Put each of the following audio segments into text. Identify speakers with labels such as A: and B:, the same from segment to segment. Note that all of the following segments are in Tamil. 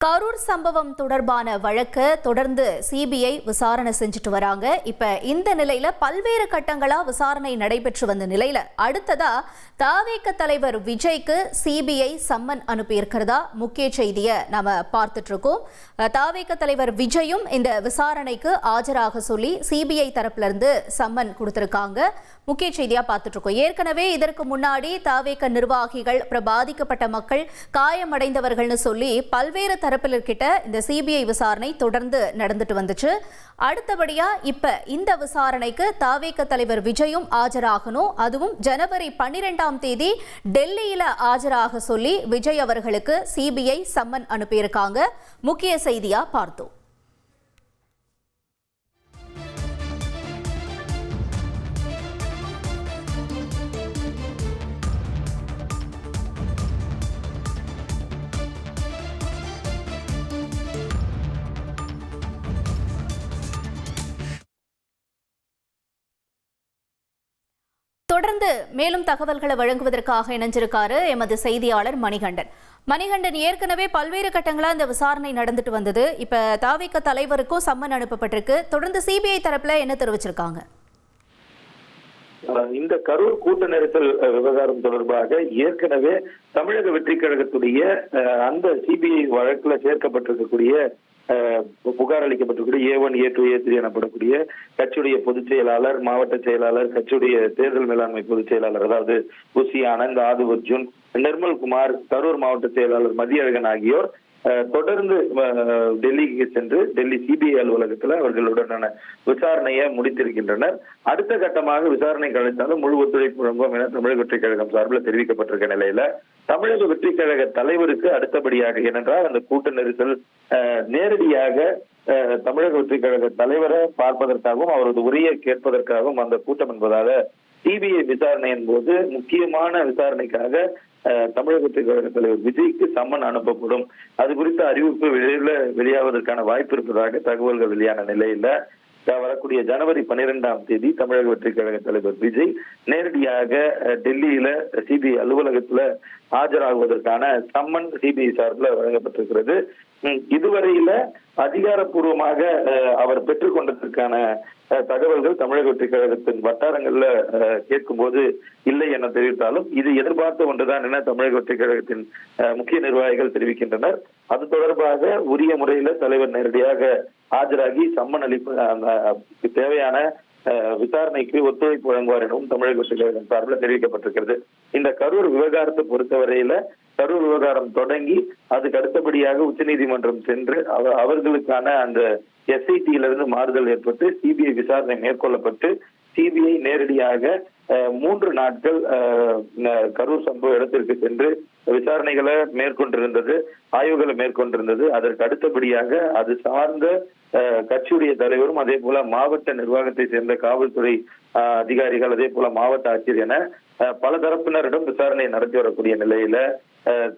A: கரூர் சம்பவம் தொடர்பான வழக்கு தொடர்ந்து சிபிஐ விசாரணை செஞ்சுட்டு வராங்க. இப்ப இந்த நிலையில பல்வேறு கட்டங்களா விசாரணை நடைபெற்று வந்த நிலையில அடுத்ததா தவேக தலைவர் விஜய்க்கு சிபிஐ சம்மன் அனுப்பி இருக்கிறதா முக்கிய செய்தியை நாம பார்த்துட்டு இருக்கோம். தவேக தலைவர் விஜயும் இந்த விசாரணைக்கு ஆஜராக சொல்லி சிபிஐ தரப்புல இருந்து சம்மன் கொடுத்திருக்காங்க. முக்கிய செய்தியா பார்த்துட்டு இருக்கோம். ஏற்கனவே இதற்கு முன்னாடி தவேக நிர்வாகிகள், பாதிக்கப்பட்ட மக்கள், காயமடைந்தவர்கள்னு சொல்லி பல்வேறு தரப்பிலர்கிட்ட இந்த சிபிஐ விசாரணை தொடர்ந்து நடந்துட்டு வந்துச்சு. அடுத்தபடியா இப்ப இந்த விசாரணைக்கு தவேக தலைவர் விஜயும் ஆஜராகணும். அதுவும் ஜனவரி 12ஆம் தேதி டெல்லியில ஆஜராக சொல்லி விஜய் அவர்களுக்கு சிபிஐ சம்மன் அனுப்பியிருக்காங்க. முக்கிய செய்தியா பார்த்தோம். தொடர்ந்து மேலும் தகவல்களை வழங்குவதற்காக இணைஞ்சிருக்காரு எமது செய்தியாளர் மணிகண்டன். ஏற்கனவே பல்வேறு கட்டங்களா இந்த விசாரணை நடந்துட்டு வந்தது. இப்ப தவேக தலைவருக்கும் சம்மன் அனுப்பப்பட்டிருக்கு. தொடர்ந்து சிபிஐ தரப்புல என்ன தெரிவிச்சிருக்காங்க?
B: இந்த கரூர் கூட்ட நெரிசல் விவகாரம் தொடர்பாக ஏற்கனவே தமிழக வெற்றி கழகத்துடைய அந்த சிபிஐ வழக்குல சேர்க்கப்பட்டிருக்கக்கூடிய புகார் அளிக்கப்பட்டிருக்கூடிய A1, A2, A3 எனப்படக்கூடிய கட்சியுடைய பொதுச் செயலாளர், மாவட்ட செயலாளர், கட்சியுடைய தேர்தல் மேலாண்மை பொதுச் செயலாளர், அதாவது புசி ஆனந்த், ஆது அர்ஜுன், நிர்மல்குமார், கரூர் மாவட்ட செயலாளர் மதியழகன் ஆகியோர் தொடர்ந்து டெல்லிக்கு சென்று டெல்லி சிபிஐ அலுவலகத்தில் அவர்களுடனான விசாரணையை முடித்திருக்கின்றனர். அடுத்த கட்டமாக விசாரணை கழித்தாலும் முழு ஒத்துழைப்பு வழங்குவோம் என தமிழக வெற்றி கழகம் சார்பில் தெரிவிக்கப்பட்டிருக்க நிலையில தமிழக வெற்றி கழக தலைவருக்கு அடுத்தபடியாக, ஏனென்றால் அந்த கூட்ட நெரிசல் நேரடியாக தமிழக வெற்றி கழக தலைவரை பார்ப்பதற்காகவும் அவரது உரையை கேட்பதற்காகவும் அந்த கூட்டம் என்பதால சிபிஐ விசாரணையின் போது முக்கியமான விசாரணைக்காக தமிழக வெற்றி கழக தலைவர் விஜய்க்கு சம்மன் அனுப்பப்படும். அது குறித்த அறிவிப்பு வெளியாவதற்கான வாய்ப்பு இருப்பதாக தகவல்கள் வெளியான நிலையில வரக்கூடிய ஜனவரி 12ஆம் தேதி தமிழக வெற்றி கழக தலைவர் விஜய் நேரடியாக டெல்லியில சிபிஐ அலுவலகத்துல ஆஜராகுவதற்கான சம்மன் சிபிஐ சார்பில் வழங்கப்பட்டிருக்கிறது. இதுவரையில அதிகாரப்பூர்வமாக அவர் பெற்றுக்கொண்டதற்கான தகவல்கள் தமிழக வெற்றி கழகத்தின் வட்டாரங்கள்ல கேட்கும் போது இல்லை என தெரிவித்தாலும் இது எதிர்பார்த்த ஒன்றுதான் என தமிழக வெற்றி கழகத்தின் முக்கிய நிர்வாகிகள் தெரிவிக்கின்றனர். அது தொடர்பாக உரிய முறையில தலைவர் நேரடியாக ஆஜராகி சம்மன் அளிப்பு தேவையான விசாரணைக்கு ஒத்துழைப்பு வழங்குவார் எனவும் தமிழக வெற்றி கழகம் சார்பில் தெரிவிக்கப்பட்டிருக்கிறது. இந்த கரூர் விவகாரத்தை பொறுத்தவரையில கரூர் விவகாரம் தொடங்கி அதுக்கு அடுத்தபடியாக உச்சநீதிமன்றம் சென்று அவர்களுக்கான அந்த SIT-யிலிருந்து மாறுதல் ஏற்பட்டு சிபிஐ விசாரணை மேற்கொள்ளப்பட்டு சிபிஐ நேரடியாக 3 நாட்கள் கரூர் சம்பவ இடத்திற்கு சென்று விசாரணைகளை மேற்கொண்டிருந்தது, ஆய்வுகளை மேற்கொண்டிருந்தது. அதற்கு அடுத்தபடியாக அது சார்ந்த கட்சியுடைய தலைவரும், அதே போல மாவட்ட நிர்வாகத்தை சேர்ந்த காவல்துறை அதிகாரிகள், அதே போல மாவட்ட ஆட்சியர் என பல தரப்பினரிடம் விசாரணை நடத்தி வரக்கூடிய நிலையில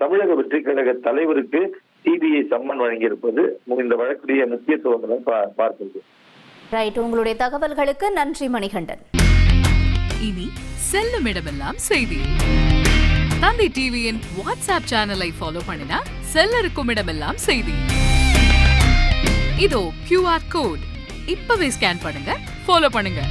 B: தமிழக வெற்றி கழக தலைவருக்கு சிபிஐ சம்மன் வழங்கியிருப்பது இந்த வழக்குடைய முக்கியத்துவங்களை பார்க்கிறது.
A: ரைட், உங்களுடைய தகவல்களுக்கு நன்றி மணிகண்டன்.
C: இனி செல்லும் இடமெல்லாம் செய்தி. தந்தை டிவியின் வாட்ஸ்அப் சேனலை ஃபாலோ பண்ணினா செல்ல இருக்கும் இடமெல்லாம் செய்தி. இதோ QR கோட் இப்பவே ஸ்கேன் பண்ணுங்க, ஃபாலோ பண்ணுங்க.